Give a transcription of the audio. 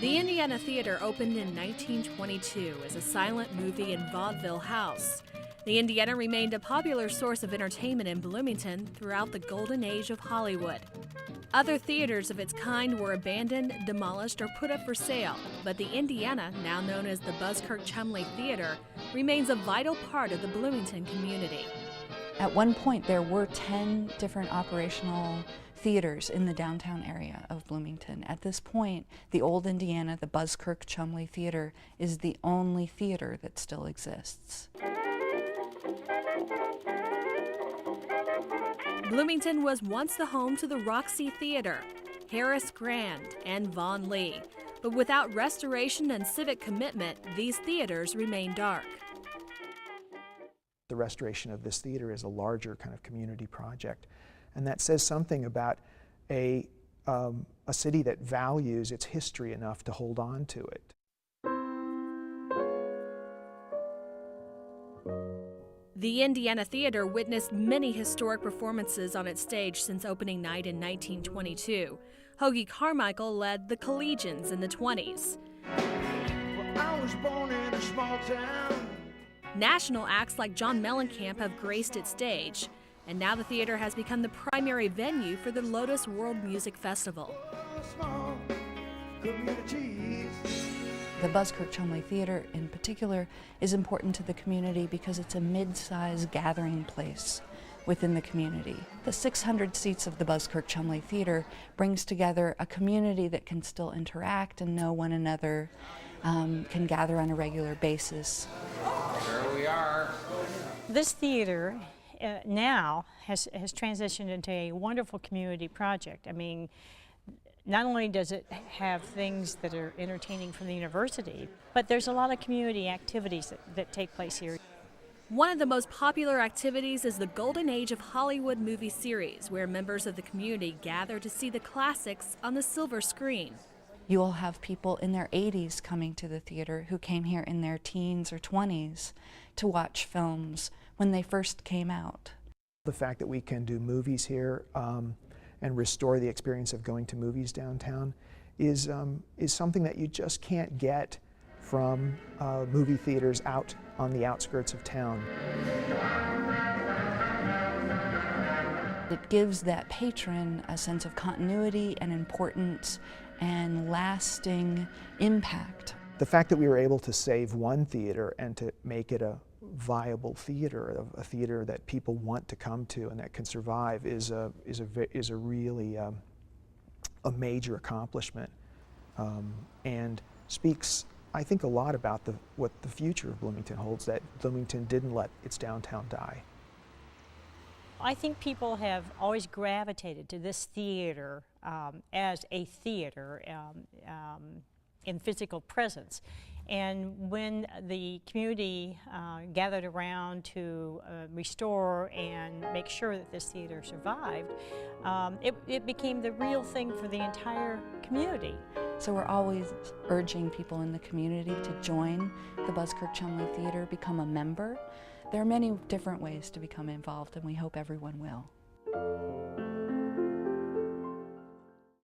The Indiana Theater opened in 1922 as a silent movie and vaudeville house. The Indiana remained a popular source of entertainment in Bloomington throughout the golden age of Hollywood. Other theaters of its kind were abandoned, demolished, or put up for sale, but the Indiana, now known as the Buskirk-Chumley Theater, remains a vital part of the Bloomington community. At one point, there were 10 different operational theaters in the downtown area of Bloomington. At this point, the old Indiana, the Buskirk-Chumley Theater, is the only theater that still exists. Bloomington was once the home to the Roxy Theater, Harris Grand, and Vaughn Lee. But without restoration and civic commitment, these theaters remain dark. The restoration of this theater is a larger kind of community project, and that says something about a city that values its history enough to hold on to it. The Indiana Theater witnessed many historic performances on its stage since opening night in 1922. Hoagie Carmichael led the Collegians in the 20s. Well, I was born in a small town. National acts like John Mellencamp have graced its stage, and now the theater has become the primary venue for the Lotus World Music Festival. Small communities. The Buskirk-Chumley Theater in particular is important to the community because it's a mid-sized gathering place within the community. The 600 seats of the Buskirk-Chumley Theater brings together a community that can still interact and know one another, can gather on a regular basis. There we are. This theater now has transitioned into a wonderful community project. I mean, not only does it have things that are entertaining from the university, but there's a lot of community activities that take place here. One of the most popular activities is the Golden Age of Hollywood movie series, where members of the community gather to see the classics on the silver screen. You will have people in their 80s coming to the theater who came here in their teens or 20s to watch films when they first came out. The fact that we can do movies here and restore the experience of going to movies downtown is something that you just can't get from movie theaters out on the outskirts of town. It gives that patron a sense of continuity and importance and lasting impact. The fact that we were able to save one theater and to make it a viable theater, a theater that people want to come to and that can survive, is a really a major accomplishment, and speaks, I think, a lot about what the future of Bloomington holds. That Bloomington didn't let its downtown die. I think people have always gravitated to this theater as a theater in physical presence. And when the community gathered around to restore and make sure that this theater survived, it became the real thing for the entire community. So we're always urging people in the community to join the Buskirk-Chumley Theater, become a member. There are many different ways to become involved, and we hope everyone will.